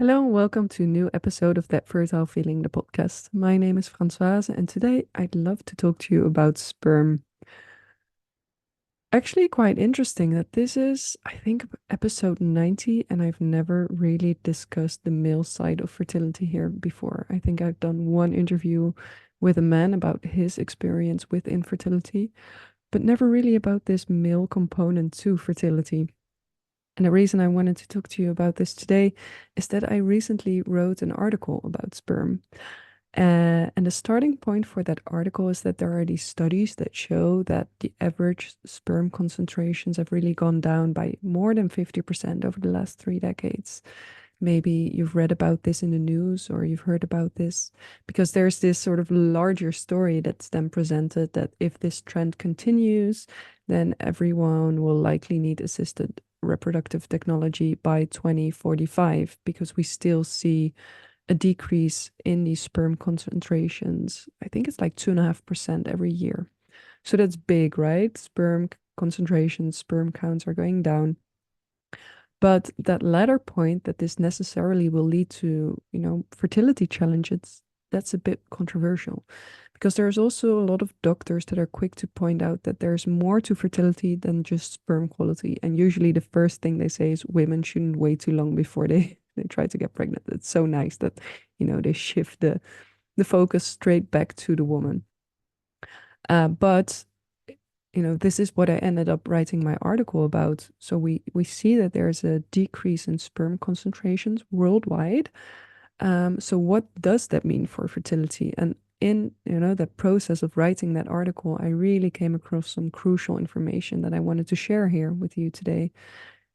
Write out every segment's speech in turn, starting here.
Hello and welcome to a new episode of That Fertile Feeling, the podcast. My name is Françoise, and today I'd love to talk to you about sperm. Actually, quite interesting that this is, I think, episode 90, and I've never really discussed the male side of fertility here before. I think I've done one interview with a man about his experience with infertility, but never really about this male component to fertility. And the reason I wanted to talk to you about this today is that I recently wrote an article about sperm. And the starting point for that article is that there are these studies that show that the average sperm concentrations have really gone down by more than 50% over the last 3 decades. Maybe you've read about this in the news or you've heard about this, because there's this sort of larger story that's then presented that if this trend continues, then everyone will likely need assisted reproductive technology by 2045, because we still see a decrease in these sperm concentrations. I think it's like 2.5% every year. So that's big, right? Sperm concentrations, sperm counts are going down. But that latter point, that this necessarily will lead to, fertility challenges, that's a bit controversial, because there's also a lot of doctors that are quick to point out that there's more to fertility than just sperm quality. And usually the first thing they say is women shouldn't wait too long before they try to get pregnant. It's so nice that, they shift the focus straight back to the woman. But this is what I ended up writing my article about. So we see that there's a decrease in sperm concentrations worldwide. So what does that mean for fertility? And in the process of writing that article, I really came across some crucial information that I wanted to share here with you today.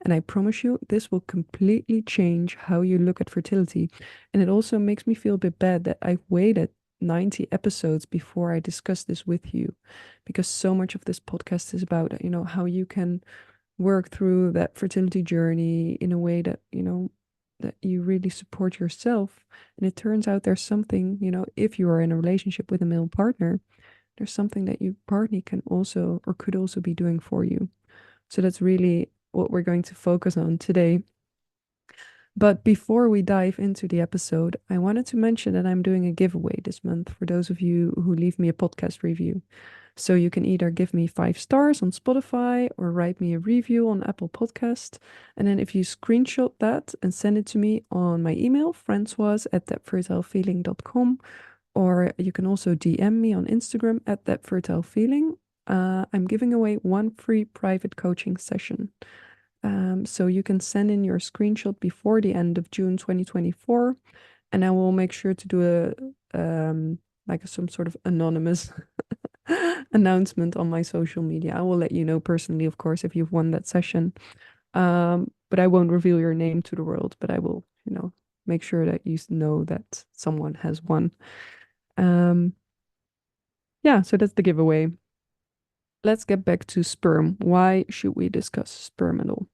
And I promise you, this will completely change how you look at fertility. And it also makes me feel a bit bad that I've waited 90 episodes before I discuss this with you, because so much of this podcast is about, how you can work through that fertility journey in a way that, that you really support yourself. And it turns out there's something, if you are in a relationship with a male partner, there's something that your partner can also or could also be doing for you. So that's really what we're going to focus on today. But before we dive into the episode, I wanted to mention that I'm doing a giveaway this month for those of you who leave me a podcast review. So you can either give me 5 stars on Spotify or write me a review on Apple Podcast. And then if you screenshot that and send it to me on my email, francoise@thatfertilefeeling.com, or you can also DM me on Instagram at thatfertilefeeling. I'm giving away one free private coaching session. So you can send in your screenshot before the end of June 2024, and I will make sure to do like some sort of anonymous announcement on my social media. I will let you know personally, of course, if you've won that session. But I won't reveal your name to the world, but I will, make sure that you know that someone has won. Yeah, so that's the giveaway. Let's get back to sperm. Why should we discuss sperm at all?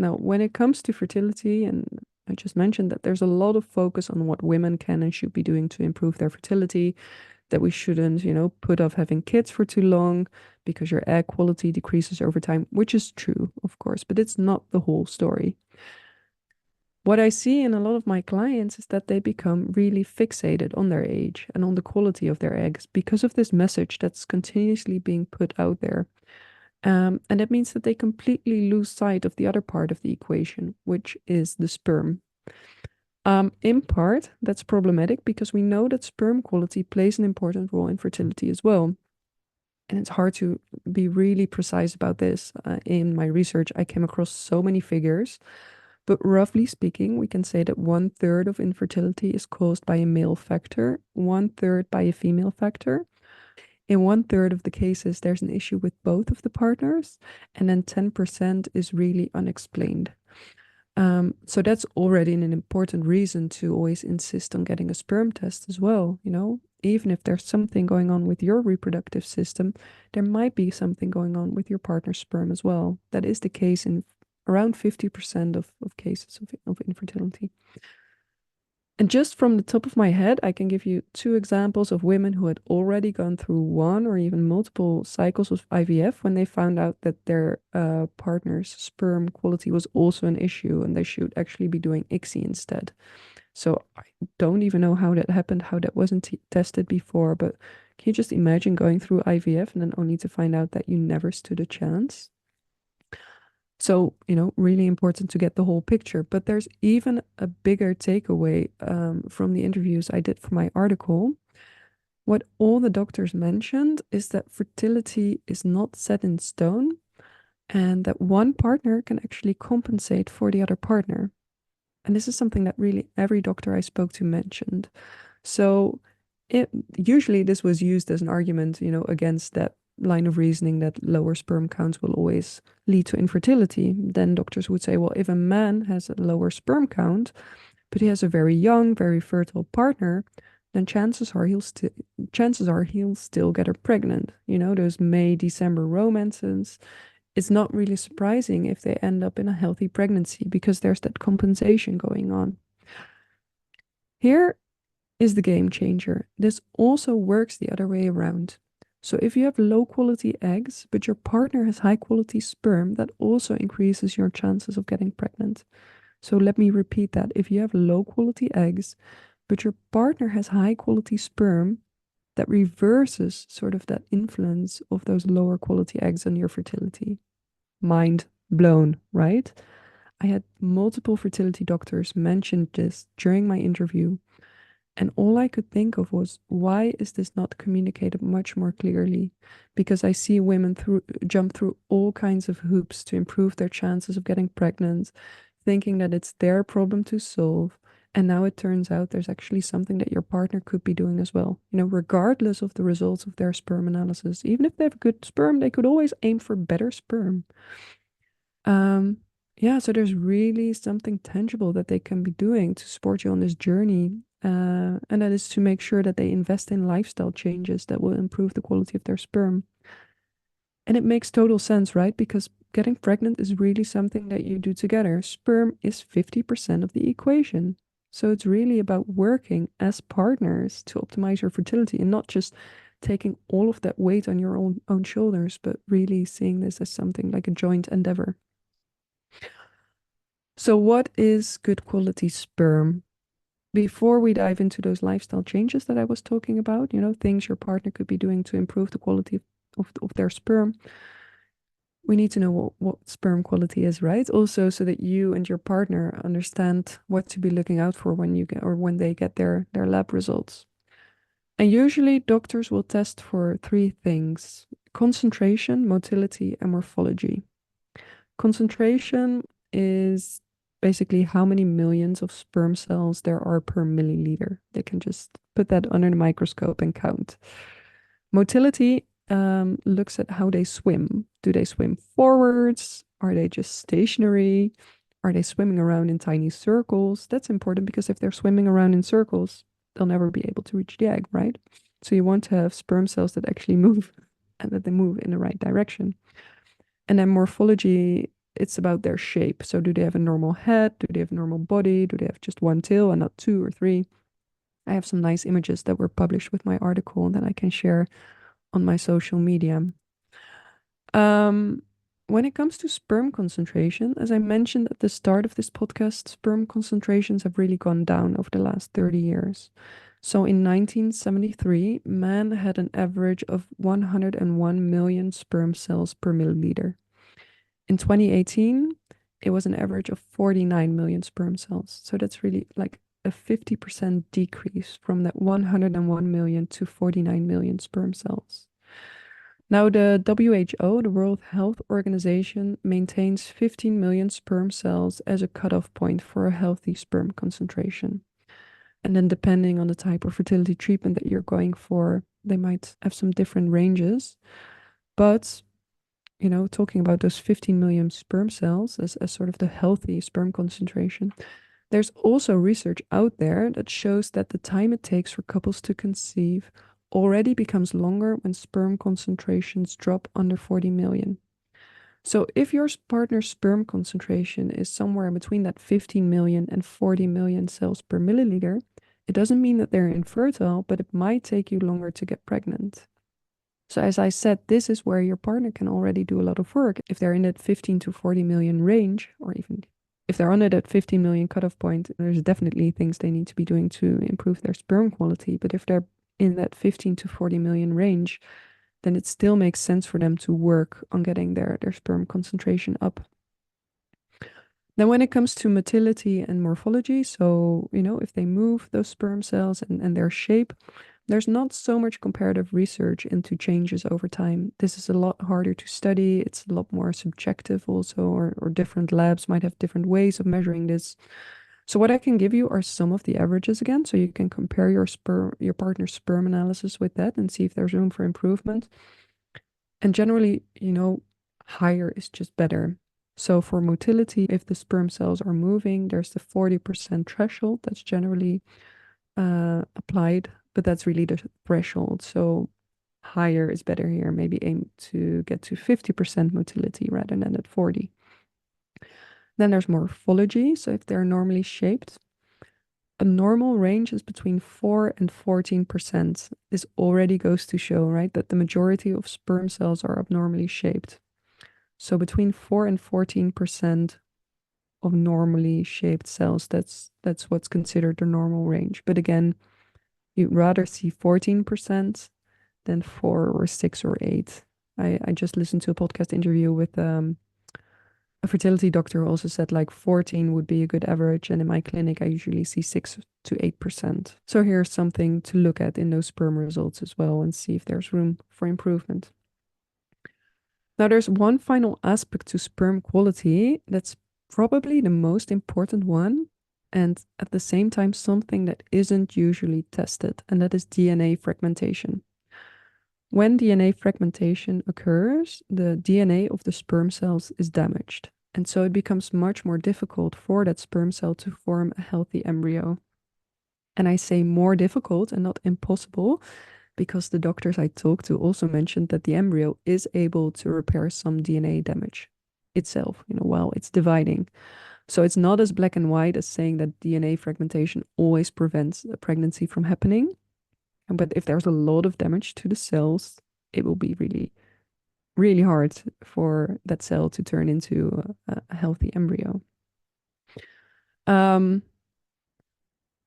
Now, when it comes to fertility, and I just mentioned that there's a lot of focus on what women can and should be doing to improve their fertility, that we shouldn't, put off having kids for too long because your egg quality decreases over time, which is true, of course, but it's not the whole story. What I see in a lot of my clients is that they become really fixated on their age and on the quality of their eggs because of this message that's continuously being put out there. And that means that they completely lose sight of the other part of the equation, which is the sperm. In part, that's problematic because we know that sperm quality plays an important role in fertility as well. And it's hard to be really precise about this. In my research, I came across so many figures, but roughly speaking, we can say that 1/3 of infertility is caused by a male factor, 1/3 by a female factor. In 1/3 of the cases, there's an issue with both of the partners, and then 10% is really unexplained. So that's already an important reason to always insist on getting a sperm test as well. Even if there's something going on with your reproductive system, there might be something going on with your partner's sperm as well. That is the case in around 50% of cases of infertility. And just from the top of my head, I can give you two examples of women who had already gone through one or even multiple cycles of IVF when they found out that their partner's sperm quality was also an issue and they should actually be doing ICSI instead. So I don't even know how that happened, how that wasn't tested before, but can you just imagine going through IVF and then only to find out that you never stood a chance? So, really important to get the whole picture. But there's even a bigger takeaway from the interviews I did for my article. What all the doctors mentioned is that fertility is not set in stone and that one partner can actually compensate for the other partner. And this is something that really every doctor I spoke to mentioned. So usually this was used as an argument, against that line of reasoning that lower sperm counts will always lead to infertility. Then doctors would say, well, if a man has a lower sperm count, but he has a very young, very fertile partner, then chances are he'll still get her pregnant. Those May, December romances. It's not really surprising if they end up in a healthy pregnancy because there's that compensation going on. Here is the game changer. This also works the other way around. So if you have low quality eggs, but your partner has high quality sperm, that also increases your chances of getting pregnant. So let me repeat that. If you have low quality eggs, but your partner has high quality sperm, that reverses sort of that influence of those lower quality eggs on your fertility. Mind blown, right? I had multiple fertility doctors mention this during my interview. And all I could think of was, why is this not communicated much more clearly? Because I see women jump through all kinds of hoops to improve their chances of getting pregnant, thinking that it's their problem to solve. And now it turns out there's actually something that your partner could be doing as well. Regardless of the results of their sperm analysis, even if they have good sperm, they could always aim for better sperm. Um, yeah, so there's really something tangible that they can be doing to support you on this journey. And that is to make sure that they invest in lifestyle changes that will improve the quality of their sperm. And it makes total sense, right? Because getting pregnant is really something that you do together. Sperm is 50% of the equation. So it's really about working as partners to optimize your fertility and not just taking all of that weight on your own shoulders, but really seeing this as something like a joint endeavor. So, what is good quality sperm? Before we dive into those lifestyle changes that I was talking about, things your partner could be doing to improve the quality of their sperm, we need to know what sperm quality is, right? Also, so that you and your partner understand what to be looking out for when you get or when they get their lab results. And usually, doctors will test for three things: concentration, motility, and morphology. Concentration is basically how many millions of sperm cells there are per milliliter. They can just put that under the microscope and count. Motility looks at how they swim. Do they swim forwards? Are they just stationary? Are they swimming around in tiny circles? That's important because if they're swimming around in circles, they'll never be able to reach the egg, right? So you want to have sperm cells that actually move and that they move in the right direction. And then morphology, it's about their shape. So do they have a normal head? Do they have a normal body? Do they have just one tail and not two or three? I have some nice images that were published with my article that I can share on my social media. Um, when it comes to sperm concentration, as I mentioned at the start of this podcast, sperm concentrations have really gone down over the last 30 years. So in 1973, man had an average of 101 million sperm cells per milliliter. In 2018, it was an average of 49 million sperm cells. So that's really like a 50% decrease from that 101 million to 49 million sperm cells. Now, the WHO, the World Health Organization, maintains 15 million sperm cells as a cutoff point for a healthy sperm concentration. And then, depending on the type of fertility treatment that you're going for, they might have some different ranges. But talking about those 15 million sperm cells as sort of the healthy sperm concentration, there's also research out there that shows that the time it takes for couples to conceive already becomes longer when sperm concentrations drop under 40 million. So if your partner's sperm concentration is somewhere between that 15 million and 40 million cells per milliliter, it doesn't mean that they're infertile, but it might take you longer to get pregnant. So as I said, this is where your partner can already do a lot of work. If they're in that 15 to 40 million range, or even if they're under that 15 million cutoff point, there's definitely things they need to be doing to improve their sperm quality. But if they're in that 15 to 40 million range, then it still makes sense for them to work on getting their sperm concentration up. Then when it comes to motility and morphology, so, if they move those sperm cells and their shape, there's not so much comparative research into changes over time. This is a lot harder to study. It's a lot more subjective also, or different labs might have different ways of measuring this. So what I can give you are some of the averages again, so you can compare your partner's sperm analysis with that and see if there's room for improvement. And generally, higher is just better. So for motility, if the sperm cells are moving, there's the 40% threshold that's generally applied, but that's really the threshold. So higher is better here. Maybe aim to get to 50% motility rather than at 40. Then there's morphology. So if they're normally shaped, a normal range is between 4 and 14%. This already goes to show, right, that the majority of sperm cells are abnormally shaped. So between 4 and 14% of normally shaped cells, that's what's considered the normal range. But again, you'd rather see 14% than 4 or 6 or 8. I just listened to a podcast interview with a fertility doctor who also said like 14 would be a good average. And in my clinic, I usually see 6 to 8%. So here's something to look at in those sperm results as well and see if there's room for improvement. Now, there's one final aspect to sperm quality that's probably the most important one, and at the same time, something that isn't usually tested, and that is DNA fragmentation. When DNA fragmentation occurs, the DNA of the sperm cells is damaged, and so it becomes much more difficult for that sperm cell to form a healthy embryo. And I say more difficult and not impossible because the doctors I talked to also mentioned that the embryo is able to repair some DNA damage itself, while it's dividing. So it's not as black and white as saying that DNA fragmentation always prevents a pregnancy from happening. But if there's a lot of damage to the cells, it will be really, really hard for that cell to turn into a healthy embryo.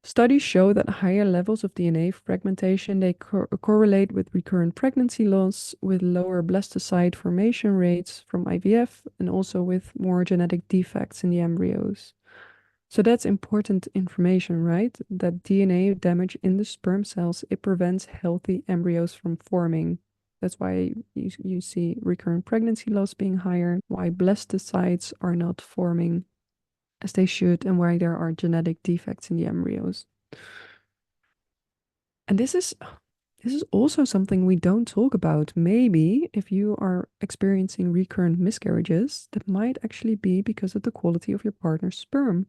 Studies show that higher levels of DNA fragmentation, they correlate with recurrent pregnancy loss, with lower blastocyte formation rates from IVF, and also with more genetic defects in the embryos. So that's important information, right? That DNA damage in the sperm cells, it prevents healthy embryos from forming. That's why you see recurrent pregnancy loss being higher, why blastocytes are not forming as they should, and why there are genetic defects in the embryos. And this is also something we don't talk about. Maybe if you are experiencing recurrent miscarriages, that might actually be because of the quality of your partner's sperm.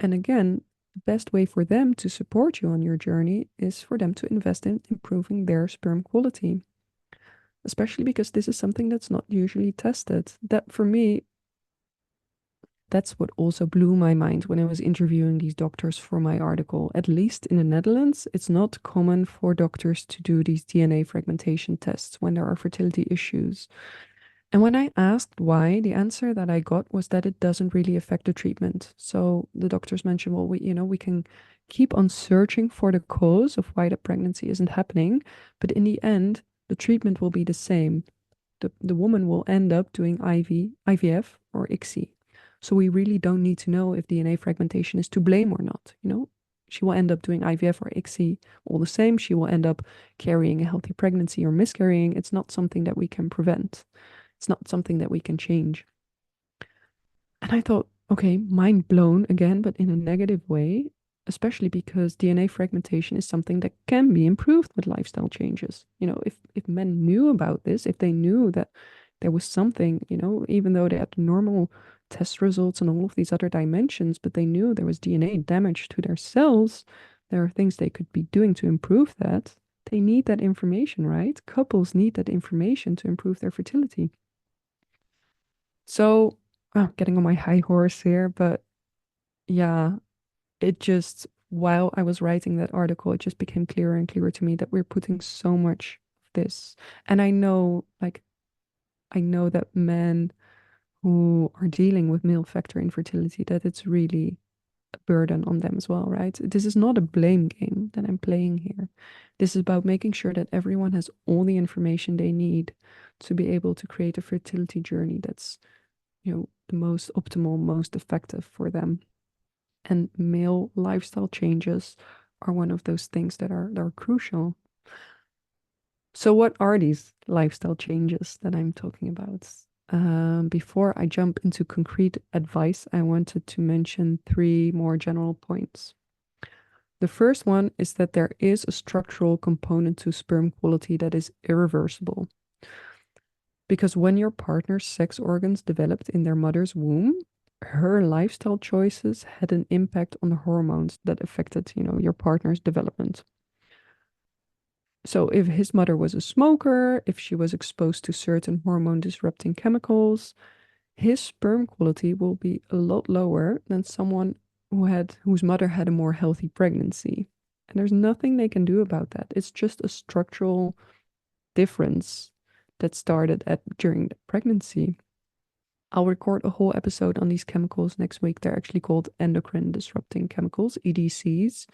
And again, the best way for them to support you on your journey is for them to invest in improving their sperm quality. Especially because this is something that's not usually tested. That for me, that's what also blew my mind when I was interviewing these doctors for my article. At least in the Netherlands, it's not common for doctors to do these DNA fragmentation tests when there are fertility issues. And when I asked why, the answer that I got was that it doesn't really affect the treatment. So the doctors mentioned, well, we can keep on searching for the cause of why the pregnancy isn't happening, but in the end, the treatment will be the same. The woman will end up doing IVF or ICSI. So we really don't need to know if DNA fragmentation is to blame or not. She will end up doing IVF or ICSI all the same. She will end up carrying a healthy pregnancy or miscarrying. It's not something that we can prevent. It's not something that we can change. And I thought, okay, mind blown again, but in a negative way, especially because DNA fragmentation is something that can be improved with lifestyle changes. If men knew about this, if they knew that there was something, even though they had normal test results and all of these other dimensions, but they knew there was DNA damage to their cells, there are things they could be doing to improve that. They need that information, right? Couples need that information to improve their fertility. So, getting on my high horse here, but yeah, it just, while I was writing that article, it just became clearer and clearer to me that we're putting so much of this. And I know, like, I know that men who are dealing with male factor infertility, that it's really a burden on them as well, right? This is not a blame game that I'm playing here. This is about making sure that everyone has all the information they need to be able to create a fertility journey that's, the most optimal, most effective for them. And male lifestyle changes are one of those things that are crucial. So what are these lifestyle changes that I'm talking about? Before I jump into concrete advice, I wanted to mention three more general points. The first one is that there is a structural component to sperm quality that is irreversible. Because when your partner's sex organs developed in their mother's womb, her lifestyle choices had an impact on the hormones that affected, your partner's development. So if his mother was a smoker, if she was exposed to certain hormone disrupting chemicals, his sperm quality will be a lot lower than someone whose mother had a more healthy pregnancy. And there's nothing they can do about that. It's just a structural difference that started during the pregnancy. I'll record a whole episode on these chemicals next week. They're actually called endocrine disrupting chemicals, EDCs.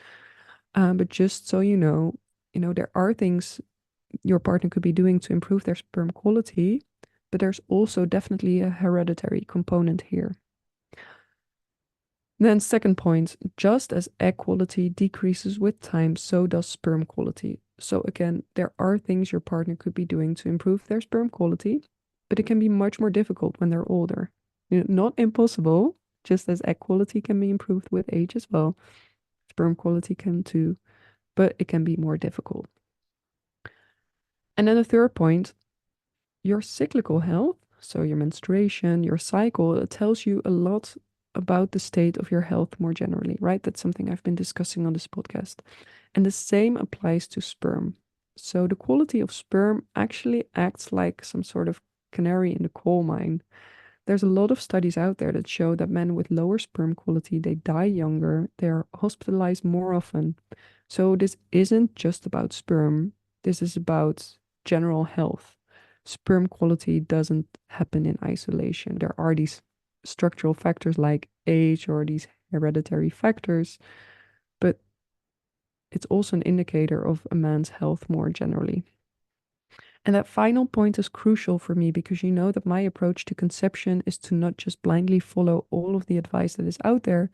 But just so there are things your partner could be doing to improve their sperm quality, but there's also definitely a hereditary component here. Then, second point, just as egg quality decreases with time, so does sperm quality. So, again, there are things your partner could be doing to improve their sperm quality, but it can be much more difficult when they're older. Not impossible, just as egg quality can be improved with age as well. Sperm quality can too, but it can be more difficult. And then the third point, your cyclical health, so your menstruation, your cycle, it tells you a lot about the state of your health more generally, right? That's something I've been discussing on this podcast. And the same applies to sperm. So the quality of sperm actually acts like some sort of canary in the coal mine. There's a lot of studies out there that show that men with lower sperm quality, they die younger, they're hospitalized more often. So this isn't just about sperm, this is about general health. Sperm quality doesn't happen in isolation. There are these structural factors like age or these hereditary factors, but it's also an indicator of a man's health more generally. And that final point is crucial for me because you know that my approach to conception is to not just blindly follow all of the advice that is out there,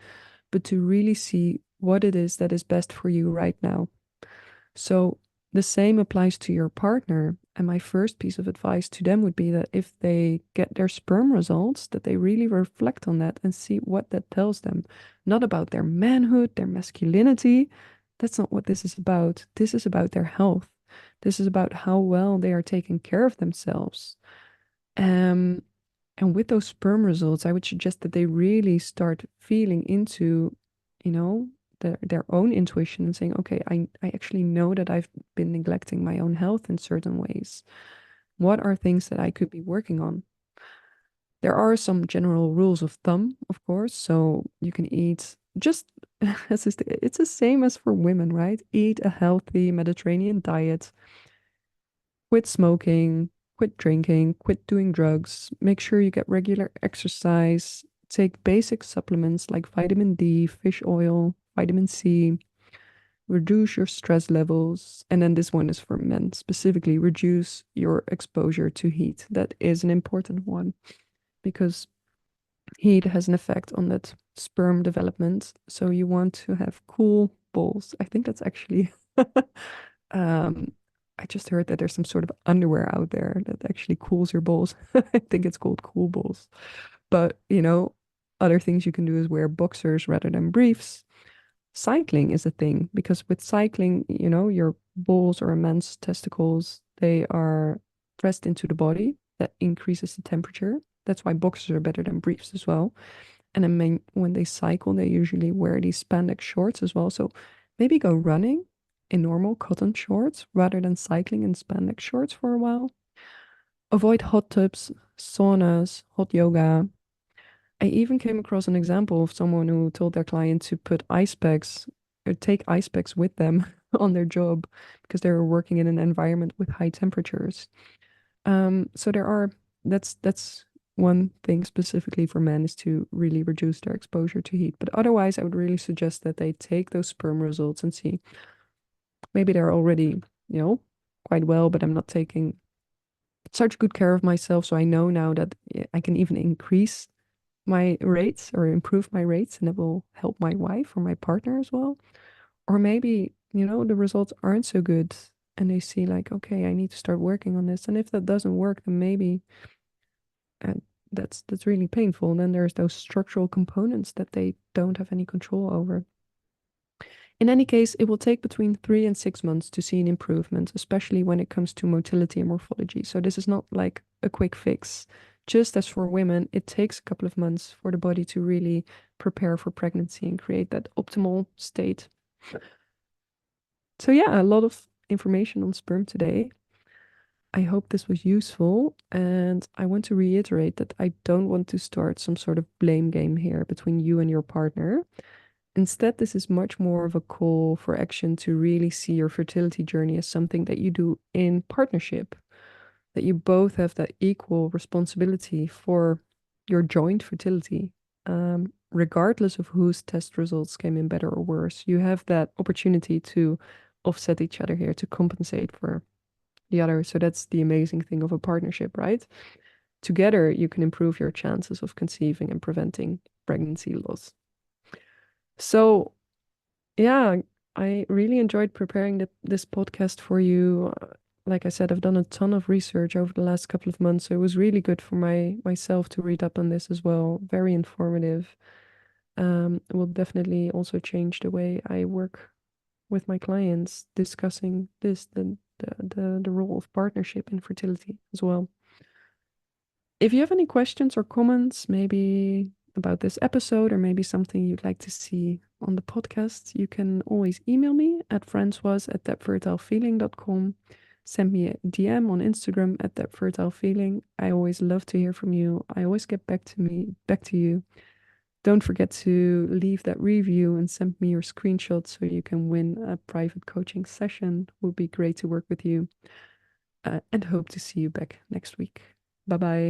but to really see what it is that is best for you right now. So the same applies to your partner. And my first piece of advice to them would be that if they get their sperm results, that they really reflect on that and see what that tells them. Not about their manhood, their masculinity. That's not what this is about. This is about their health. This is about how well they are taking care of themselves. Um, and with those sperm results, I would suggest that they really start feeling into, you know, their own intuition and saying, okay, I actually know that I've been neglecting my own health in certain ways. What are things that I could be working on? There are some general rules of thumb, of course. So you can eat just it's the same as for women, right? Eat a healthy Mediterranean diet, quit smoking, quit drinking, quit doing drugs, make sure you get regular exercise, take basic supplements like vitamin D, fish oil, vitamin C, reduce your stress levels. And then this one is for men, specifically reduce your exposure to heat. That is an important one because heat has an effect on that sperm development. So you want to have cool balls. I think that's actually um I just heard that there's some sort of underwear out there that actually cools your balls. I think it's called cool balls. But, other things you can do is wear boxers rather than briefs. Cycling is a thing because with cycling, your balls or a man's testicles, they are pressed into the body. That increases the temperature. That's why boxers are better than briefs as well. And then when they cycle, they usually wear these spandex shorts as well. So maybe go running in normal cotton shorts rather than cycling in spandex shorts for a while. Avoid hot tubs, saunas, hot yoga. I even came across an example of someone who told their client to put ice packs or take ice packs with them on their job because they were working in an environment with high temperatures. So there are that's one thing specifically for men is to really reduce their exposure to heat. But otherwise, I would really suggest that they take those sperm results and see maybe they're already, quite well, but I'm not taking such good care of myself. So I know now that I can even increase my rates or improve my rates, and it will help my wife or my partner as well. Or maybe, the results aren't so good and they see like, okay, I need to start working on this. And if that doesn't work, then maybe uh, that's really painful. And then there's those structural components that they don't have any control over. In any case, it will take between 3 and 6 months to see an improvement, especially when it comes to motility and morphology. So this is not like a quick fix. Just as for women, it takes a couple of months for the body to really prepare for pregnancy and create that optimal state. So yeah, a lot of information on sperm today. I hope this was useful, and I want to reiterate that I don't want to start some sort of blame game here between you and your partner. Instead, this is much more of a call for action to really see your fertility journey as something that you do in partnership, that you both have that equal responsibility for your joint fertility. Regardless of whose test results came in better or worse, you have that opportunity to offset each other here, to compensate for the other. So that's the amazing thing of a partnership, right? Together, you can improve your chances of conceiving and preventing pregnancy loss. So yeah, I really enjoyed preparing this podcast for you. Like I said, I've done a ton of research over the last couple of months, so it was really good for myself to read up on this as well. Very informative. It will definitely also change the way I work with my clients, discussing the role of partnership in fertility as well. If you have any questions or comments, maybe about this episode or maybe something you'd like to see on the podcast, you can always email me at francoise@thatfertilefeeling.com. Send me a DM on Instagram at thatfertilefeeling. I always love to hear from you. I always get back to you. Don't forget to leave that review and send me your screenshot so you can win a private coaching session. It would be great to work with you. And hope to see you back next week. Bye bye.